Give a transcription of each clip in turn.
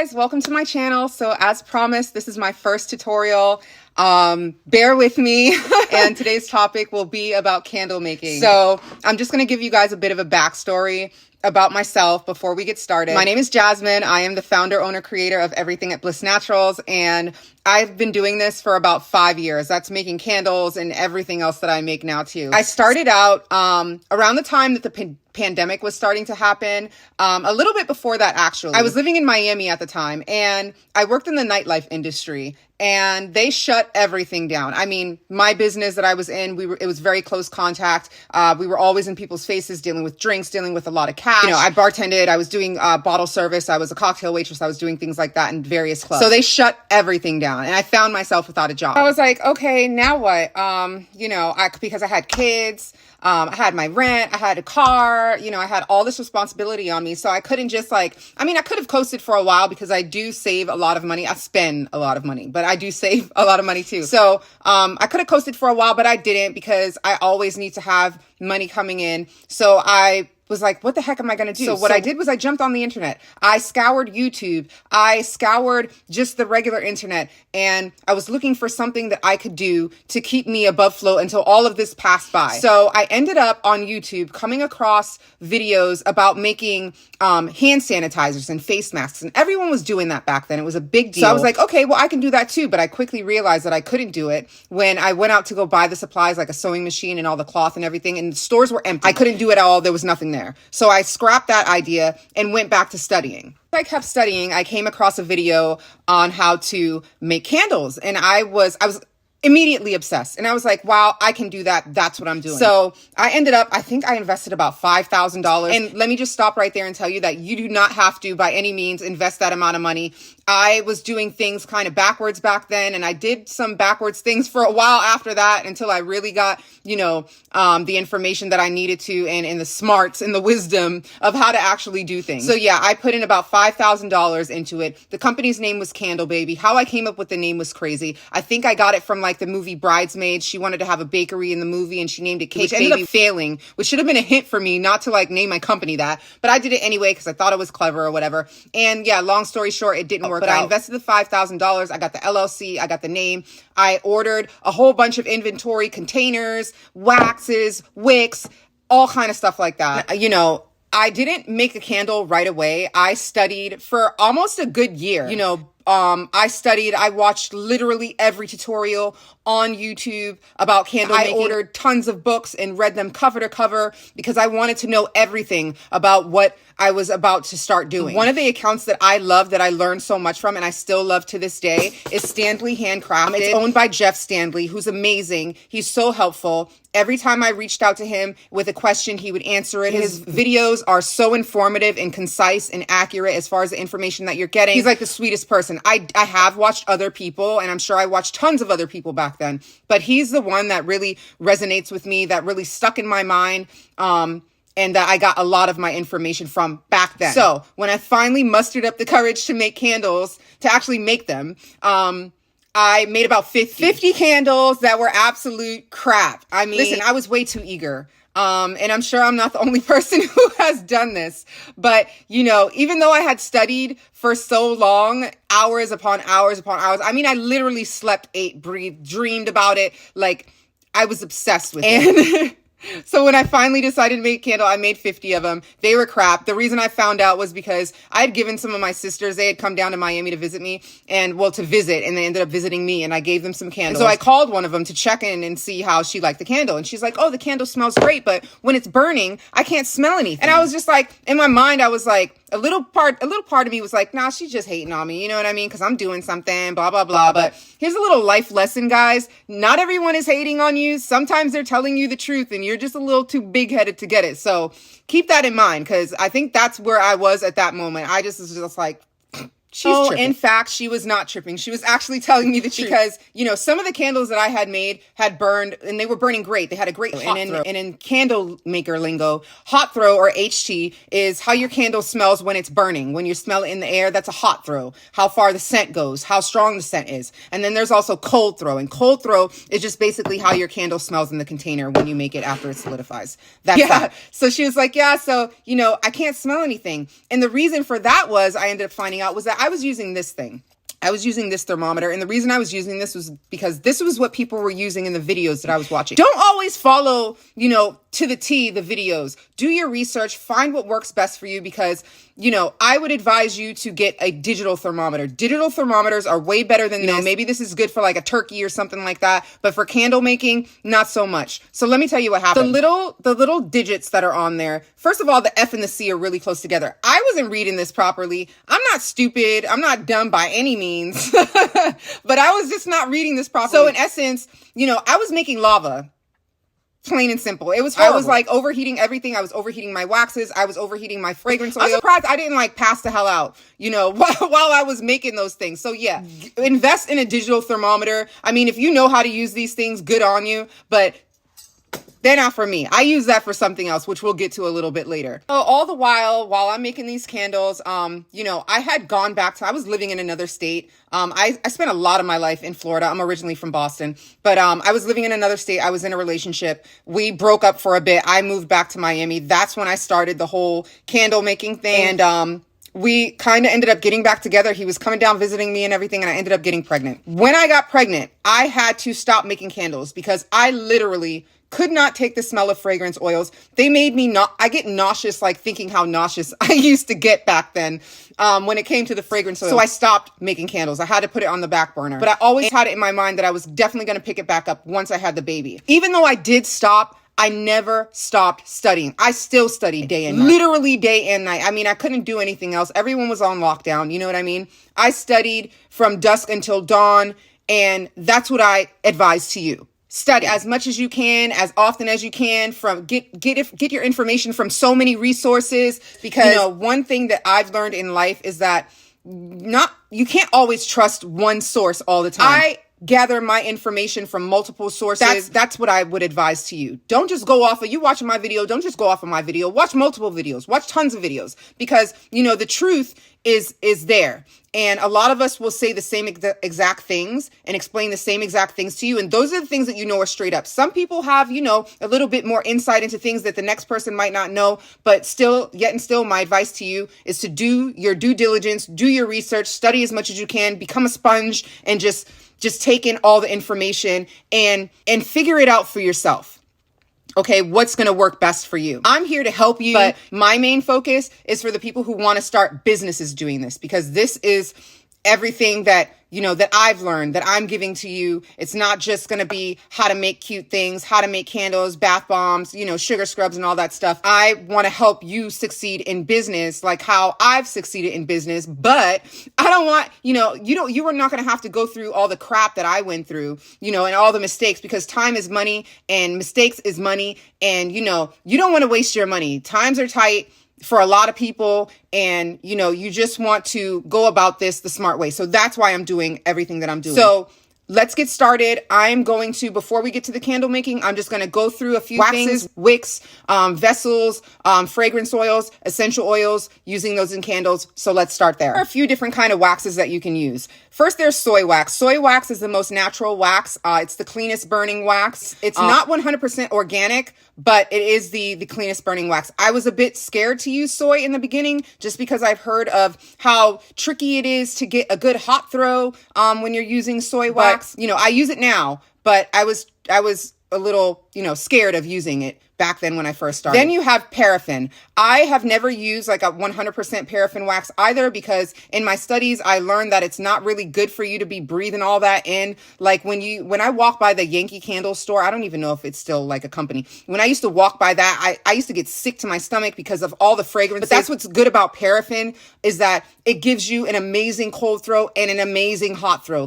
guys, welcome to my channel. So as promised, this is my first tutorial. Bear with me. And today's topic will be about candle making. So I'm just going to give you guys a bit of a backstory about myself before we get started. My name is Jasmine. I am the founder, owner, creator of everything at Bliss Naturals, and I've been doing this for about 5 years. That's making candles and everything else that I make now too. I started out around the time that the pandemic was starting to happen, a little bit before that actually. I was living in Miami at the time, and I worked in the nightlife industry, and they shut everything down. I mean, my business that I was in, it was very close contact. We were always in people's faces, dealing with drinks, dealing with a lot of cash. You know, I bartended, I was doing bottle service, I was a cocktail waitress, I was doing things like that in various clubs. So they shut everything down, and I found myself without a job. I was like, okay, now what? You know, because I had kids, I had my rent, I had a car, you know, I had all this responsibility on me. So I couldn't just I could have coasted for a while because I do save a lot of money. I spend a lot of money, but I do save a lot of money too. So I could have coasted for a while, but I didn't, because I always need to have money coming in. So I was like, what the heck am I going to do? So what I did was I jumped on the internet. I scoured YouTube. I scoured just the regular internet, and I was looking for something that I could do to keep me above float until all of this passed by. So I ended up on YouTube coming across videos about making hand sanitizers and face masks, and everyone was doing that back then. It was a big deal. So I was like, okay, well, I can do that too. But I quickly realized that I couldn't do it when I went out to go buy the supplies, like a sewing machine and all the cloth and everything, and the stores were empty. I couldn't do it at all. There was nothing there. So I scrapped that idea and went back to studying. I kept studying. I came across a video on how to make candles, and I was immediately obsessed. And I was like, wow, I can do that. That's what I'm doing. So I ended up, I think I invested about $5,000. And let me just stop right there and tell you that you do not have to, by any means, invest that amount of money. I was doing things kind of backwards back then, and I did some backwards things for a while after that until I really got, you know, the information that I needed to, and the smarts and the wisdom of how to actually do things. So yeah, I put in about $5,000 into it. The company's name was Candle Baby. How I came up with the name was crazy. I think I got it from the movie Bridesmaids. She wanted to have a bakery in the movie, and she named it Cake Baby. Ended up failing, which should have been a hint for me not to name my company that, but I did it anyway because I thought it was clever or whatever. And yeah, long story short, it didn't work out. I invested the $5,000. I got the LLC. I got the name. I ordered a whole bunch of inventory, containers, waxes, wicks, all kind of stuff like that. You know, I didn't make a candle right away. I studied for almost a good year. You know, I watched literally every tutorial on YouTube about candle making. I ordered tons of books and read them cover to cover because I wanted to know everything about what I was about to start doing. One of the accounts that I love, that I learned so much from, and I still love to this day, is Stanley Handcrafted. It's owned by Jeff Stanley, who's amazing. He's so helpful. Every time I reached out to him with a question, he would answer it. His videos are so informative and concise and accurate as far as the information that you're getting. He's like the sweetest person. I have watched other people, and I'm sure I watched tons of other people back then, but he's the one that really resonates with me, that really stuck in my mind, and that I got a lot of my information from back then. So when I finally mustered up the courage to make candles, to actually make them, I made about 50 candles that were absolute crap. I mean, listen, I was way too eager. And I'm sure I'm not the only person who has done this, but you know, even though I had studied for so long, hours upon hours upon hours, I mean, I literally slept, ate, breathed, dreamed about it. Like, I was obsessed with it. So when I finally decided to make a candle, I made 50 of them. They were crap. The reason I found out was because I had given some of my sisters, they had come down to Miami to visit me, and they ended up visiting me, and I gave them some candles. And so I called one of them to check in and see how she liked the candle. And she's like, oh, the candle smells great, but when it's burning, I can't smell anything. And I was just like, in my mind, I was like, a little part of me was like, nah, she's just hating on me. You know what I mean? Because I'm doing something, blah, blah, blah. But here's a little life lesson, guys. Not everyone is hating on you. Sometimes they're telling you the truth, and you're just a little too big-headed to get it. So keep that in mind, because I think that's where I was at that moment. I just was just like, she's tripping. In fact, she was not tripping. She was actually telling me the truth. Because, you know, some of the candles that I had made had burned, and they were burning great. They had a great hot throw. And in candle maker lingo, hot throw, or HT, is how your candle smells when it's burning. When you smell it in the air, that's a hot throw. How far the scent goes, how strong the scent is. And then there's also cold throw. And cold throw is just basically how your candle smells in the container when you make it after it solidifies. That's that. So she was like, yeah, so, you know, I can't smell anything. And the reason for that was, I ended up finding out, was that I was using this thing. I was using this thermometer, and the reason I was using this was because this was what people were using in the videos that I was watching. Don't always follow, to the T, the videos. Do your research, find what works best for you, because, I would advise you to get a digital thermometer. Digital thermometers are way better than this. Maybe this is good for like a turkey or something like that, but for candle making, not so much. So let me tell you what happened. The little digits that are on there, first of all, the F and the C are really close together. I wasn't reading this properly. I'm not stupid. I'm not dumb by any means, but I was just not reading this properly. So in essence, I was making lava. Plain and simple. It was horrible. I was like overheating everything. I was overheating my waxes. I was overheating my fragrance oil. I'm surprised I didn't like pass the hell out, while I was making those things. So yeah, invest in a digital thermometer. I mean, if you know how to use these things, good on you, but they're not for me. I use that for something else, which we'll get to a little bit later. So all the while I'm making these candles, I had gone back I was living in another state. I spent a lot of my life in Florida. I'm originally from Boston, but I was living in another state. I was in a relationship. We broke up for a bit. I moved back to Miami. That's when I started the whole candle making thing. And we kind of ended up getting back together. He was coming down visiting me and everything, and I ended up getting pregnant. When I got pregnant, I had to stop making candles because I literally could not take the smell of fragrance oils. They made me I get nauseous, like thinking how nauseous I used to get back then when it came to the fragrance oils. So I stopped making candles. I had to put it on the back burner. But I always had it in my mind that I was definitely going to pick it back up once I had the baby. Even though I did stop, I never stopped studying. I still studied day and night. Literally day and night. I mean, I couldn't do anything else. Everyone was on lockdown. You know what I mean? I studied from dusk until dawn, and that's what I advise to you. Study as much as you can, as often as you can. Get your information from so many resources, because one thing that I've learned in life is that you can't always trust one source all the time. I gather my information from multiple sources. That's what I would advise to you. Don't just go off of you watching my video. Don't just go off of my video. Watch multiple videos. Watch tons of videos, because the truth is there. And a lot of us will say the same exact things and explain the same exact things to you. And those are the things that are straight up. Some people have, a little bit more insight into things that the next person might not know. But still, my advice to you is to do your due diligence, do your research, study as much as you can, become a sponge, and just take in all the information and figure it out for yourself. Okay, what's going to work best for you? I'm here to help you, but my main focus is for the people who want to start businesses doing this, because this is everything that that I've learned, that I'm giving to you. It's not just going to be how to make cute things, how to make candles, bath bombs, sugar scrubs and all that stuff. I want to help you succeed in business like how I've succeeded in business, but I don't want, you are not going to have to go through all the crap that I went through, and all the mistakes, because time is money and mistakes is money. And, you don't want to waste your money. Times are tight for a lot of people, and you just want to go about this the smart way. So that's why I'm doing everything that I'm doing. So let's get started. I'm going to, before we get to the candle making, I'm just going to go through a few waxes, wicks, vessels, fragrance oils, essential oils, using those in candles. So let's start there. There are a few different kind of waxes that you can use. First, there's soy wax. Soy wax is the most natural wax. It's the cleanest burning wax. It's not 100% organic, but it is the cleanest burning wax. I was a bit scared to use soy in the beginning, just because I've heard of how tricky it is to get a good hot throw when you're using soy wax. I use it now, but I was a little, scared of using it back then when I first started. Then you have paraffin. I have never used like a 100% paraffin wax either, because in my studies, I learned that it's not really good for you to be breathing all that in. Like when I walk by the Yankee Candle store, I don't even know if it's still like a company. When I used to walk by that, I used to get sick to my stomach because of all the fragrances. But that's what's good about paraffin, is that it gives you an amazing cold throw and an amazing hot throw.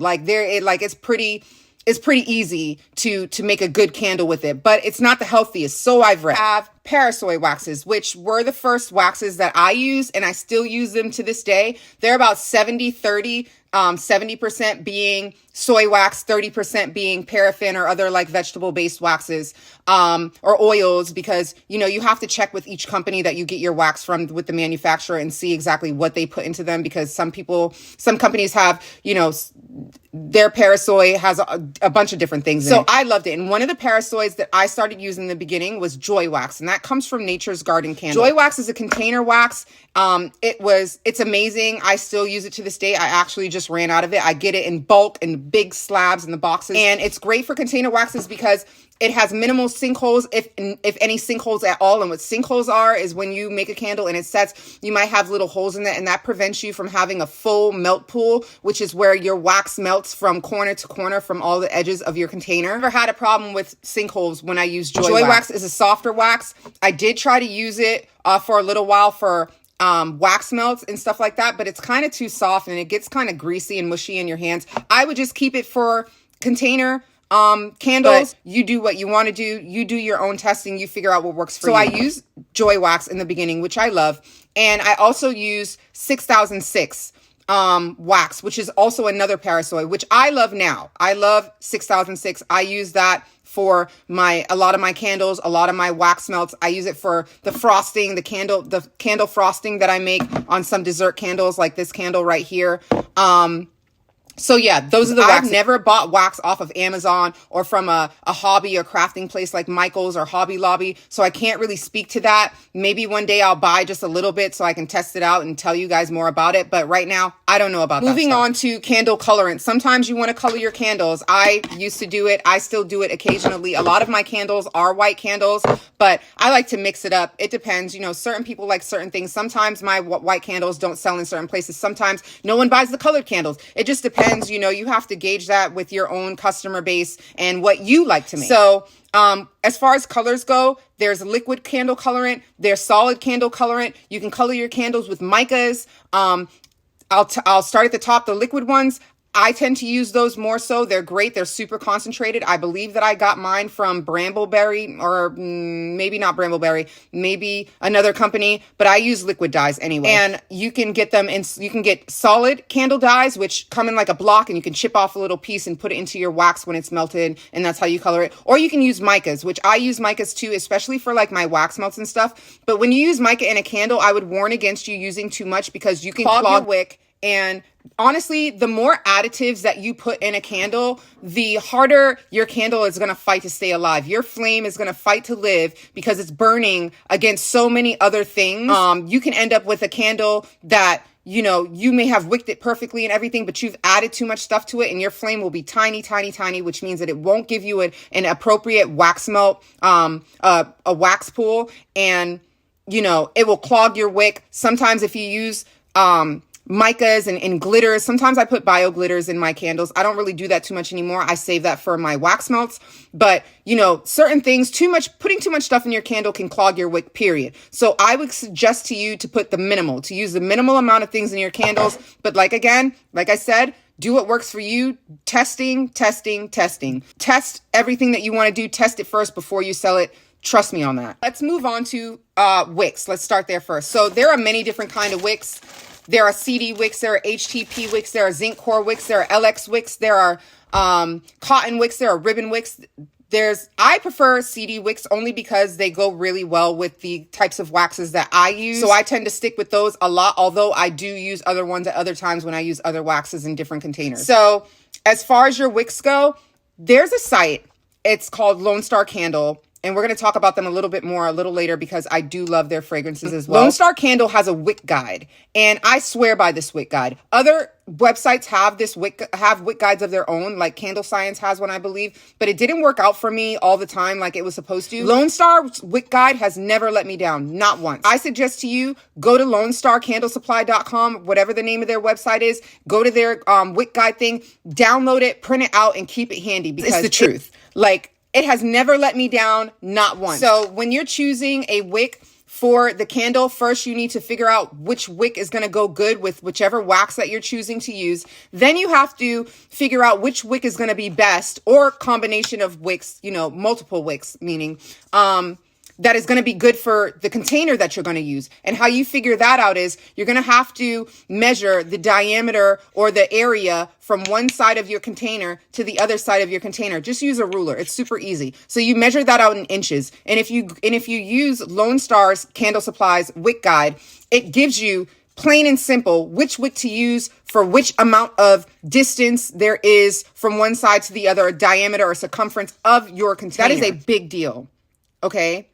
It's pretty easy to make a good candle with it, but it's not the healthiest. So I've read. I have parasoy waxes, which were the first waxes that I used, and I still use them to this day. They're about 70-30, 70% being soy wax, 30% being paraffin or other like vegetable-based waxes, or oils, because, you have to check with each company that you get your wax from, with the manufacturer, and see exactly what they put into them, because some companies have, their parasoy has a bunch of different things in it. So I loved it. And one of the parasoys that I started using in the beginning was Joy Wax. And that comes from Nature's Garden Candle. Joy Wax is a container wax. It's amazing. I still use it to this day. I actually just ran out of it. I get it in bulk in big slabs in the boxes. And it's great for container waxes because it has minimal sinkholes, if any sinkholes at all. And what sinkholes are is when you make a candle and it sets, you might have little holes in it, and that prevents you from having a full melt pool, which is where your wax melts from corner to corner from all the edges of your container. I've never had a problem with sinkholes when I use Joy Wax. Is a softer wax. I did try to use it for a little while for wax melts and stuff like that, but it's kind of too soft and it gets kind of greasy and mushy in your hands. I would just keep it for container candles. But you do what you want to do. You do your own testing. You figure out what works for you. So I use Joy Wax in the beginning, which I love. And I also use 6006 wax, which is also another Parasoy, which I love now. I love 6006. I use that for a lot of my candles, a lot of my wax melts. I use it for the frosting, the candle frosting that I make on some dessert candles, like this candle right here. So yeah, those are the waxes. I've never bought wax off of Amazon or from a hobby or crafting place like Michael's or Hobby Lobby. So I can't really speak to that. Maybe one day I'll buy just a little bit so I can test it out and tell you guys more about it. But right now, I don't know about that. Moving on to candle colorant. Sometimes you want to color your candles. I used to do it. I still do it occasionally. A lot of my candles are white candles, but I like to mix it up. It depends. You know, certain people like certain things. Sometimes my white candles don't sell in certain places. Sometimes no one buys the colored candles. It just depends. You know, you have to gauge that with your own customer base and what you like to make. So as far as colors go, there's liquid candle colorant, there's solid candle colorant. You can color your candles with micas. I'll start at the top. The liquid ones, I tend to use those more so. They're great. They're super concentrated. I believe that I got mine from Brambleberry, or maybe not Brambleberry, maybe another company, but I use liquid dyes anyway. And you can get them in, you can get solid candle dyes, which come in like a block, and you can chip off a little piece and put it into your wax when it's melted, and that's how you color it. Or you can use micas, which I use micas too, especially for like my wax melts and stuff. But when you use mica in a candle, I would warn against you using too much because you can clog your wick. And honestly, the more additives that you put in a candle, the harder your candle is going to fight to stay alive. Your flame is going to fight to live because it's burning against so many other things. You can end up with a candle that, you know, you may have wicked it perfectly and everything, but you've added too much stuff to it, and your flame will be tiny, tiny, tiny, which means that it won't give you an appropriate wax melt, a wax pool, and, you know, it will clog your wick. Sometimes if you use, micas and glitters. Sometimes I put bio glitters in my candles. I don't really do that too much anymore. I save that for my wax melts. But, you know, certain things, putting too much stuff in your candle can clog your wick, period. So I would suggest to you to use the minimal amount of things in your candles. But like I said, do what works for you. Testing. Test everything that you want to do. Test it first before you sell it. Trust me on that. Let's move on to wicks. Let's start there first. So there are many different kind of wicks. There are CD wicks, there are HTP wicks, there are zinc core wicks, there are LX wicks, there are cotton wicks, there are ribbon wicks. I prefer CD wicks only because they go really well with the types of waxes that I use. So I tend to stick with those a lot, although I do use other ones at other times when I use other waxes in different containers. So as far as your wicks go, there's a site. It's called Lone Star Candle. And we're going to talk about them a little bit more a little later because I do love their fragrances as well. Lone Star Candle has a wick guide, and I swear by this wick guide. Other websites have wick guides of their own, like Candle Science has one, I believe, but it didn't work out for me all the time like it was supposed to. Lone Star's wick guide has never let me down, not once. I suggest to you, go to LoneStarCandleSupply.com, whatever the name of their website is, go to their wick guide thing, download it, print it out, and keep it handy because it's the truth. It has never let me down, not once. So when you're choosing a wick for the candle, first you need to figure out which wick is going to go good with whichever wax that you're choosing to use. Then you have to figure out which wick is going to be best, or combination of wicks, you know, multiple wicks, meaning that is going to be good for the container that you're going to use. And how you figure that out is you're going to have to measure the diameter or the area from one side of your container to the other side of your container. Just use a ruler. It's super easy. So you measure that out in inches. And if you use Lone Star's Candle Supply's wick guide, it gives you plain and simple which wick to use for which amount of distance there is from one side to the other, diameter or circumference of your container. That is a big deal. Okay?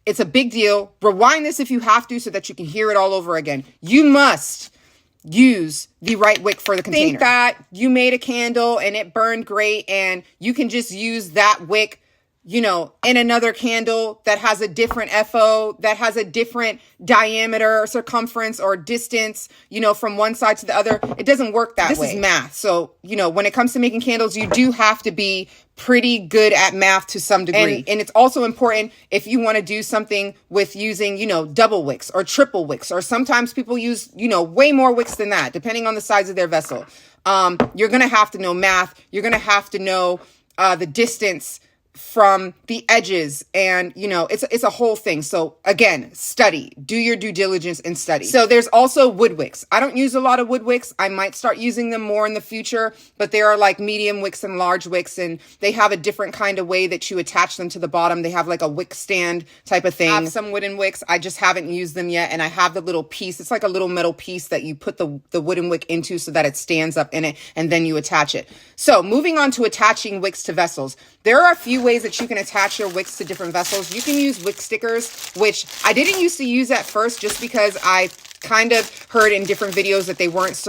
it's a big deal. Rewind this if you have to so that you can hear it all over again. You must use the right wick for the container. Think that you made a candle and it burned great and you can just use that wick, you know, in another candle that has a different FO, that has a different diameter or circumference or distance, you know, from one side to the other. It doesn't work that way. This is math. So, you know, when it comes to making candles, you do have to be pretty good at math to some degree. And it's also important if you want to do something with using, you know, double wicks or triple wicks, or sometimes people use, you know, way more wicks than that, depending on the size of their vessel. You're going to have to know math. You're going to have to know the distance from the edges, and you know, it's a whole thing. So again, study, do your due diligence and study. So there's also wood wicks. I don't use a lot of wood wicks. I might start using them more in the future, but there are like medium wicks and large wicks, and they have a different kind of way that you attach them to the bottom. They have like a wick stand type of thing. I have some wooden wicks. I just haven't used them yet, and I have the little piece. It's like a little metal piece that you put the wooden wick into so that it stands up in it, and then you attach it. So moving on to attaching wicks to vessels. There are a few ways that you can attach your wicks to different vessels. You can use wick stickers, which I didn't used to use at first just because I kind of heard in different videos that they weren't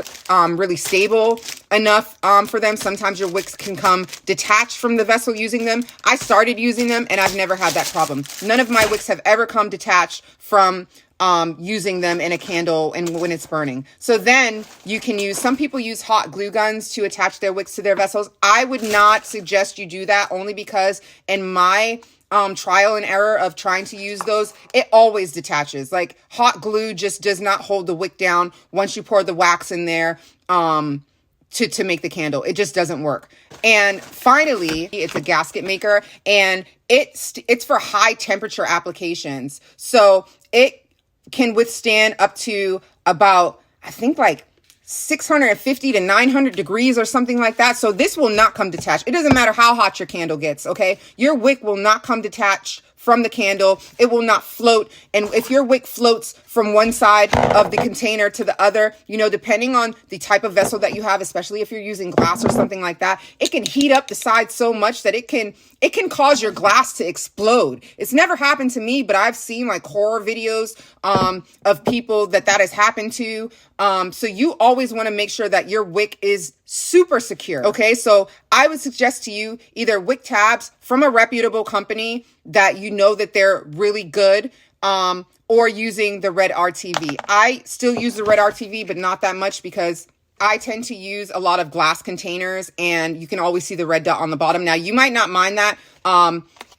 really stable enough for them. Sometimes your wicks can come detached from the vessel using them. I started using them and I've never had that problem. None of my wicks have ever come detached from using them in a candle and when it's burning. So then you can use, some people use hot glue guns to attach their wicks to their vessels. I would not suggest you do that, only because in my trial and error of trying to use those, it always detaches. Like hot glue just does not hold the wick down once you pour the wax in there to make the candle. It just doesn't work. And finally, it's a gasket maker, and it's for high temperature applications. So it can withstand up to about, I think like 650 to 900 degrees or something like that. So this will not come detached. It doesn't matter how hot your candle gets, okay? Your wick will not come detached from the candle. It will not float. And if your wick floats from one side of the container to the other, you know, depending on the type of vessel that you have, especially if you're using glass or something like that, it can heat up the side so much that it can cause your glass to explode. It's never happened to me, but I've seen like horror videos of people that has happened to. So you always want to make sure that your wick is super secure. Okay, so I would suggest to you either wick tabs from a reputable company that you know that they're really good, or using the red RTV. I still use the red RTV, but not that much because I tend to use a lot of glass containers and you can always see the red dot on the bottom. Now, you might not mind that.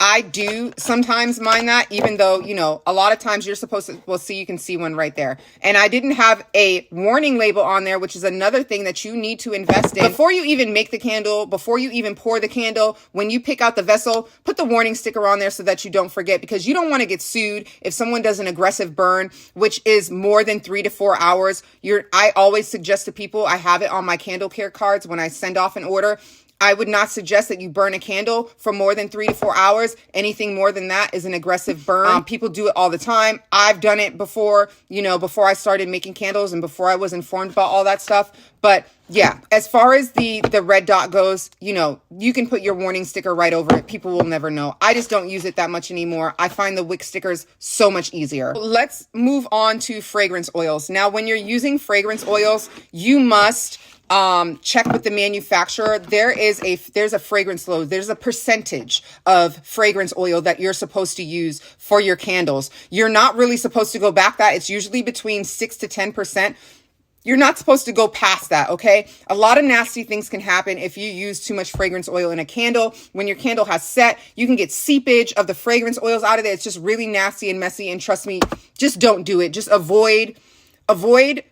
I do sometimes mind that, even though, you know, a lot of times you're supposed to, well, see, you can see one right there. And I didn't have a warning label on there, which is another thing that you need to invest in. Before you even make the candle, before you even pour the candle, when you pick out the vessel, put the warning sticker on there so that you don't forget, because you don't want to get sued if someone does an aggressive burn, which is more than 3 to 4 hours. I always suggest to people, I have it on my candle care cards when I send off an order. I would not suggest that you burn a candle for more than 3 to 4 hours. Anything more than that is an aggressive burn. People do it all the time. I've done it before, you know, before I started making candles and before I was informed about all that stuff. But yeah, as far as the red dot goes, you know, you can put your warning sticker right over it. People will never know. I just don't use it that much anymore. I find the wick stickers so much easier. Let's move on to fragrance oils. Now, when you're using fragrance oils, you must check with the manufacturer. There's a fragrance load. There's a percentage of fragrance oil that you're supposed to use for your candles. You're not really supposed to go back that. It's usually between 6 to 10%. You're not supposed to go past that, okay? A lot of nasty things can happen if you use too much fragrance oil in a candle. When your candle has set, you can get seepage of the fragrance oils out of there. It's just really nasty and messy. And trust me, just don't do it. Just avoid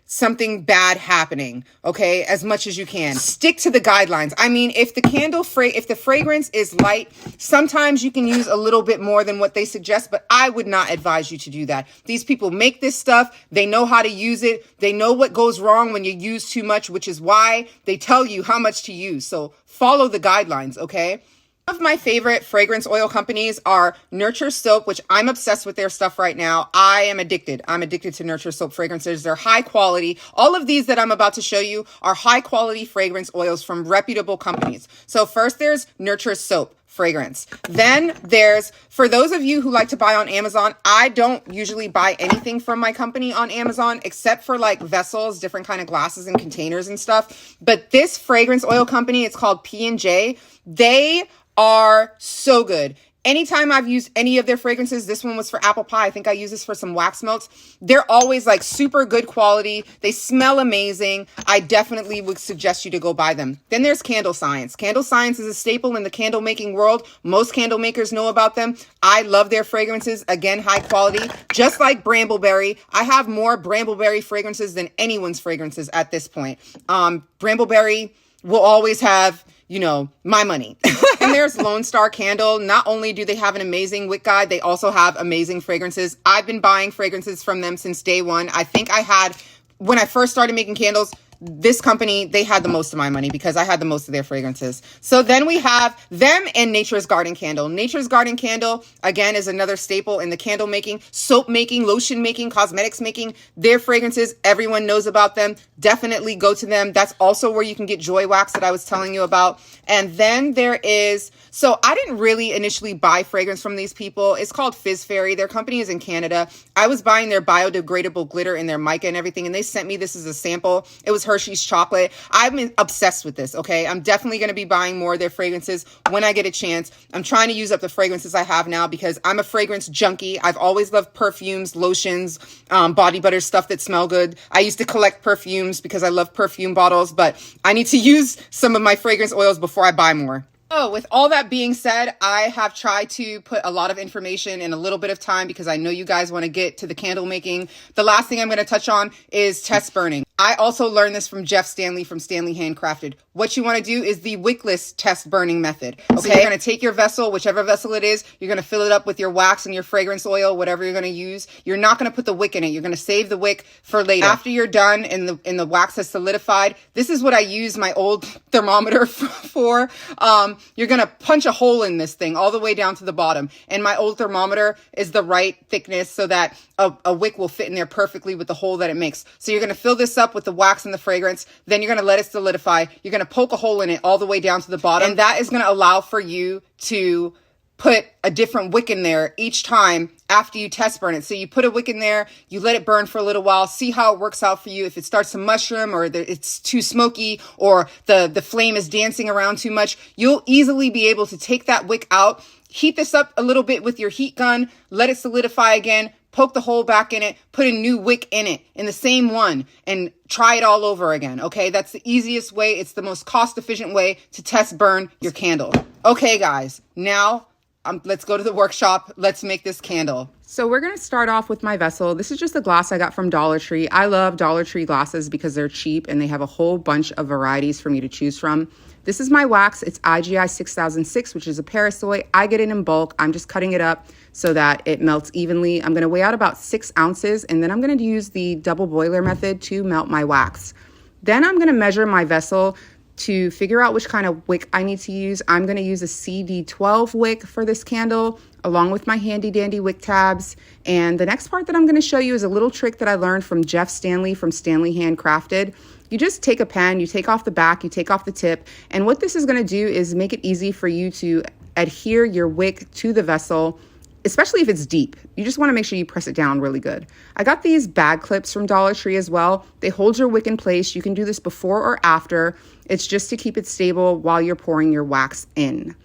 something bad happening, okay, as much as you can. Stick to the guidelines. I mean, if the fragrance is light, sometimes you can use a little bit more than what they suggest, but I would not advise you to do that. These people make this stuff. They know how to use it. They know what goes wrong when you use too much, which is why they tell you how much to use. So follow the guidelines, okay? Of my favorite fragrance oil companies are Nurture Soap, which I'm obsessed with their stuff right now. I am addicted. I'm addicted to Nurture Soap fragrances. They're high quality. All of these that I'm about to show you are high quality fragrance oils from reputable companies. So first there's Nurture Soap fragrance. Then there's, for those of you who like to buy on Amazon, I don't usually buy anything from my company on Amazon except for like vessels, different kind of glasses and containers and stuff. But this fragrance oil company, it's called P&J. They are so good. Anytime I've used any of their fragrances, this one was for apple pie. I think I use this for some wax melts. They're always like super good quality. They smell amazing. I definitely would suggest you to go buy them. Then there's Candle Science. Candle Science is a staple in the candle making world. Most candle makers know about them. I love their fragrances. Again, high quality. Just like Brambleberry, I have more Brambleberry fragrances than anyone's fragrances at this point. Brambleberry will always have, you know, my money. And there's Lone Star Candle. Not only do they have an amazing wick guide, they also have amazing fragrances. I've been buying fragrances from them since day one. I think I had, when I first started making candles, this company, they had the most of my money because I had the most of their fragrances. So then we have them and Nature's Garden Candle. Nature's Garden Candle, again, is another staple in the candle making, soap making, lotion making, cosmetics making. Their fragrances, everyone knows about them. Definitely go to them. That's also where you can get Joy Wax that I was telling you about. And then there is, so I didn't really initially buy fragrance from these people. It's called Fizz Fairy. Their company is in Canada. I was buying their biodegradable glitter and their mica and everything, and they sent me this as a sample. It was Hershey's chocolate. I'm obsessed with this, okay? I'm definitely going to be buying more of their fragrances when I get a chance. I'm trying to use up the fragrances I have now because I'm a fragrance junkie. I've always loved perfumes, lotions, body butter, stuff that smell good. I used to collect perfumes because I love perfume bottles, but I need to use some of my fragrance oils before I buy more. So with all that being said, I have tried to put a lot of information in a little bit of time because I know you guys want to get to the candle making. The last thing I'm going to touch on is test burning. I also learned this from Jeff Stanley from Stanley Handcrafted. What you want to do is the wickless test burning method. Okay, so you're going to take your vessel, whichever vessel it is, you're going to fill it up with your wax and your fragrance oil, whatever you're going to use. You're not going to put the wick in it. You're going to save the wick for later. After you're done and the wax has solidified, this is what I use my old thermometer for. You're going to punch a hole in this thing all the way down to the bottom. And my old thermometer is the right thickness so that a wick will fit in there perfectly with the hole that it makes. So you're going to fill this up with the wax and the fragrance. Then you're going to let it solidify. You're going to poke a hole in it all the way down to the bottom. And that is going to allow for you to put a different wick in there each time after you test burn it. So you put a wick in there, you let it burn for a little while, see how it works out for you. If it starts to mushroom or it's too smoky or the flame is dancing around too much, you'll easily be able to take that wick out, heat this up a little bit with your heat gun, let it solidify again, poke the hole back in it, put a new wick in it, in the same one, and try it all over again, okay? That's the easiest way. It's the most cost-efficient way to test burn your candle. Okay, guys, now let's go to the workshop. Let's make this candle. So we're going to start off with my vessel. This is just a glass I got from Dollar Tree. I love Dollar Tree glasses because they're cheap and they have a whole bunch of varieties for me to choose from. This is my wax. It's IGI 6006, which is a Parasoy. I get it in bulk. I'm just cutting it up so that it melts evenly. I'm going to weigh out about 6 ounces, and then I'm going to use the double boiler method to melt my wax. Then I'm going to measure my vessel to figure out which kind of wick I need to use. I'm going to use a CD12 wick for this candle, along with my handy dandy wick tabs. And the next part that I'm going to show you is a little trick that I learned from Jeff Stanley from Stanley Handcrafted. You just take a pen, you take off the back, you take off the tip, and what this is going to do is make it easy for you to adhere your wick to the vessel, especially if it's deep. You just want to make sure you press it down really good. I got these bag clips from Dollar Tree as well. They hold your wick in place. You can do this before or after. It's just to keep it stable while you're pouring your wax in.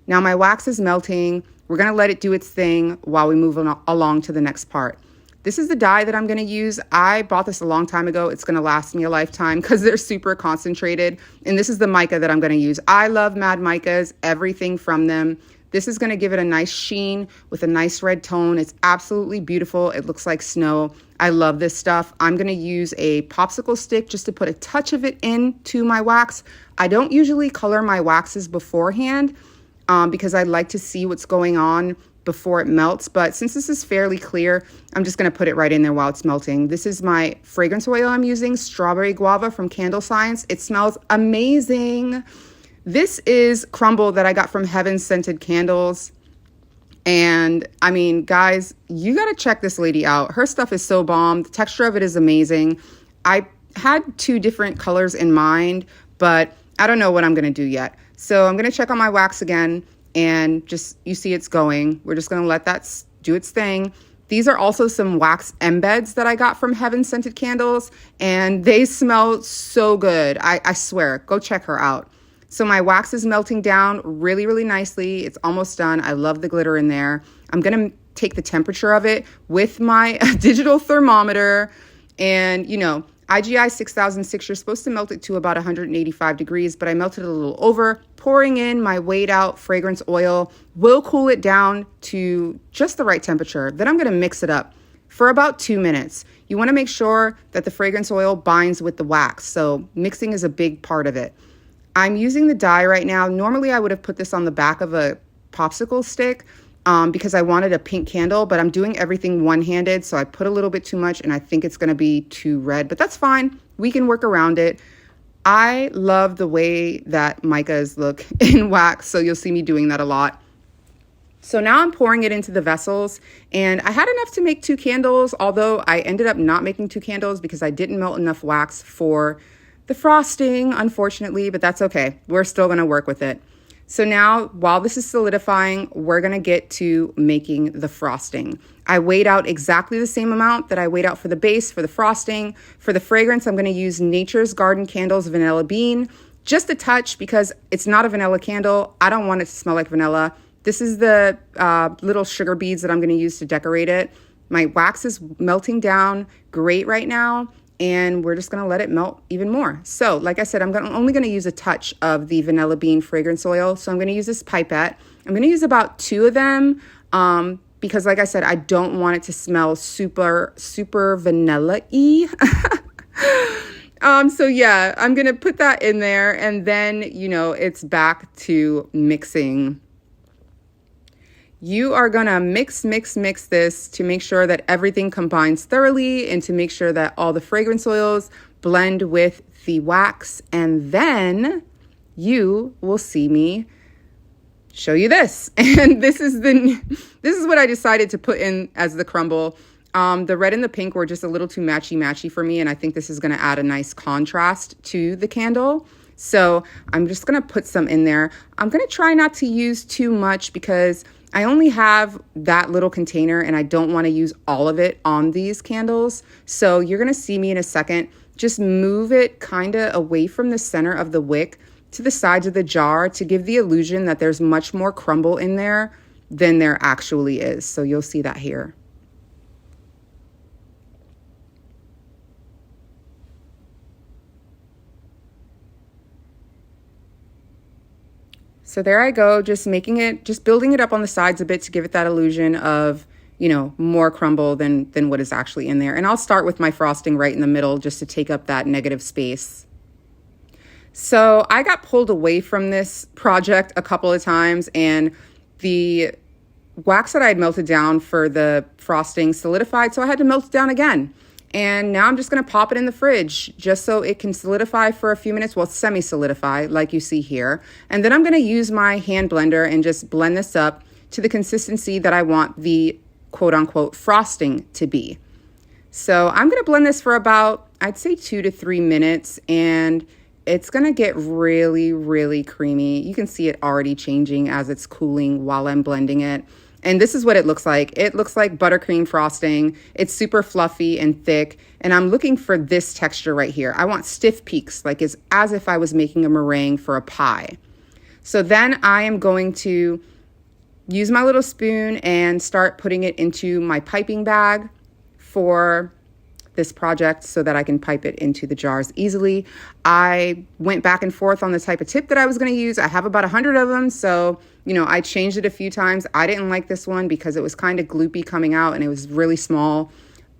Now my wax is melting. We're going to let it do its thing while we move along to the next part. This is the dye that I'm going to use. I bought this a long time ago. It's going to last me a lifetime because they're super concentrated. And this is the mica that I'm going to use. I love Mad Micas, everything from them. This is going to give it a nice sheen with a nice red tone. It's absolutely beautiful. It looks like snow. I love this stuff. I'm going to use a popsicle stick just to put a touch of it into my wax. I don't usually color my waxes beforehand because I like to see what's going on before it melts. But since this is fairly clear, I'm just going to put it right in there while it's melting. This is my fragrance oil I'm using, Strawberry Guava from Candle Science. It smells amazing. This is crumble that I got from Heaven Scented Candles. And I mean, guys, you got to check this lady out. Her stuff is so bomb. The texture of it is amazing. I had 2 different colors in mind, but I don't know what I'm going to do yet. So I'm going to check on my wax again, and just, you see it's going. We're just going to let that do its thing. These are also some wax embeds that I got from Heaven Scented Candles, and they smell so good. I swear, go check her out. So my wax is melting down really, really nicely. It's almost done. I love the glitter in there. I'm going to take the temperature of it with my digital thermometer. And, you know, IGI 6006, you're supposed to melt it to about 185 degrees, but I melted it a little over. Pouring in my weighed out fragrance oil will cool it down to just the right temperature. Then I'm going to mix it up for about 2 minutes. You want to make sure that the fragrance oil binds with the wax. So mixing is a big part of it. I'm using the dye right now. Normally I would have put this on the back of a popsicle stick because I wanted a pink candle, but I'm doing everything one-handed. So I put a little bit too much and I think it's going to be too red, but that's fine. We can work around it. I love the way that micas look in wax. So you'll see me doing that a lot. So now I'm pouring it into the vessels, and I had enough to make 2 candles, although I ended up not making 2 candles because I didn't melt enough wax for the frosting, unfortunately, but that's okay. We're still going to work with it. So now, while this is solidifying, we're going to get to making the frosting. I weighed out exactly the same amount that I weighed out for the base, for the frosting. For the fragrance, I'm going to use Nature's Garden Candles Vanilla Bean. Just a touch because it's not a vanilla candle. I don't want it to smell like vanilla. This is the little sugar beads that I'm going to use to decorate it. My wax is melting down great right now, and we're just going to let it melt even more. So like I said, I'm only going to use a touch of the vanilla bean fragrance oil. So I'm going to use this pipette. I'm going to use about 2 of them because like I said, I don't want it to smell super, super vanilla-y. So yeah, I'm going to put that in there, and then, you know, it's back to mixing. You are gonna mix this to make sure that everything combines thoroughly and to make sure that all the fragrance oils blend with the wax. And then you will see me show you this. And this is what I decided to put in as the crumble. The red and the pink were just a little too matchy for me, and I think this is gonna add a nice contrast to the candle. So I'm just gonna put some in there. I'm gonna try not to use too much because I only have that little container and I don't want to use all of it on these candles. So you're going to see me in a second just move it kind of away from the center of the wick to the sides of the jar to give the illusion that there's much more crumble in there than there actually is. So you'll see that here. So there I go, just building it up on the sides a bit to give it that illusion of, you know, more crumble than what is actually in there. And I'll start with my frosting right in the middle just to take up that negative space. So I got pulled away from this project a couple of times, and the wax that I had melted down for the frosting solidified, so I had to melt it down again. And now I'm just going to pop it in the fridge just so it can solidify for a few minutes. Well, semi-solidify like you see here. And then I'm going to use my hand blender and just blend this up to the consistency that I want the quote unquote frosting to be. So I'm going to blend this for about, I'd say 2 to 3 minutes, and it's going to get really, really creamy. You can see it already changing as it's cooling while I'm blending it. And this is what it looks like. It looks like buttercream frosting. It's super fluffy and thick. And I'm looking for this texture right here. I want stiff peaks, like it's as if I was making a meringue for a pie. So then I am going to use my little spoon and start putting it into my piping bag for this project so that I can pipe it into the jars easily. I went back and forth on the type of tip that I was going to use. I have about 100 of them, so you know, I changed it a few times. I didn't like this one because it was kind of gloopy coming out and it was really small.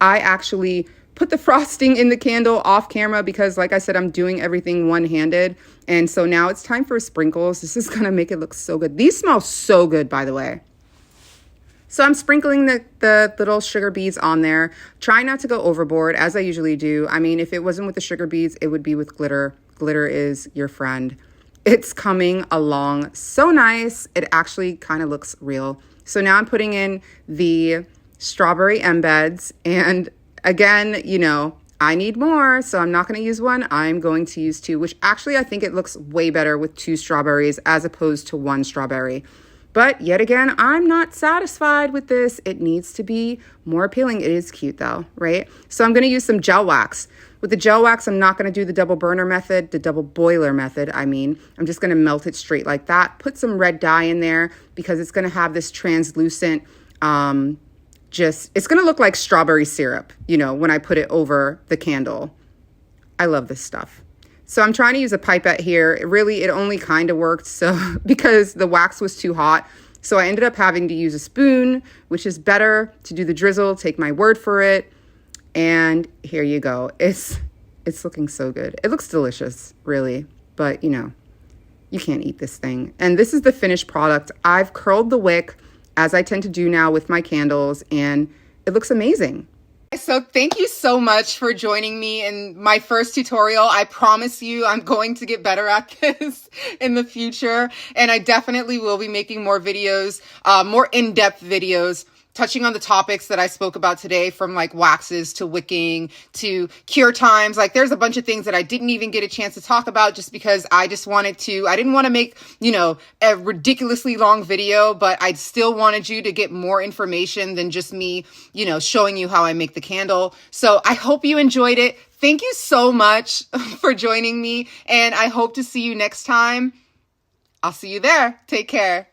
I actually put the frosting in the candle off camera because, like I said, I'm doing everything one-handed. And so now it's time for sprinkles. This is going to make it look so good. These smell so good, by the way. So I'm sprinkling the little sugar beads on there. Try not to go overboard, as I usually do. I mean, if it wasn't with the sugar beads, it would be with glitter. Glitter is your friend. it's coming along so nice. It actually kind of looks real. So now I'm putting in the strawberry embeds, and again, you know, I need more, so I'm not going to use one. I'm going to use two, which actually I think it looks way better with two strawberries as opposed to one strawberry. But yet again, I'm not satisfied with this. It needs to be more appealing. It is cute though, right? So I'm going to use some gel wax. With the gel wax, I'm not going to do the double burner method, the double boiler method, I mean. I'm just going to melt it straight like that. Put some red dye in there because it's going to have this translucent, it's going to look like strawberry syrup, you know, when I put it over the candle. I love this stuff. So I'm trying to use a pipette here. It only kind of worked because the wax was too hot. So I ended up having to use a spoon, which is better to do the drizzle. Take my word for it. And here you go. It's looking so good. It looks delicious, really. But, you know, you can't eat this thing. And this is the finished product. I've curled the wick, as I tend to do now with my candles, and it looks amazing. So thank you so much for joining me in my first tutorial. I promise you I'm going to get better at this in the future, and I definitely will be making more videos, more in-depth videos, touching on the topics that I spoke about today, from like waxes to wicking to cure times. Like there's a bunch of things that I didn't even get a chance to talk about just because I didn't want to make, you know, a ridiculously long video, but I still wanted you to get more information than just me, you know, showing you how I make the candle. So I hope you enjoyed it. Thank you so much for joining me, and I hope to see you next time. I'll see you there. Take care.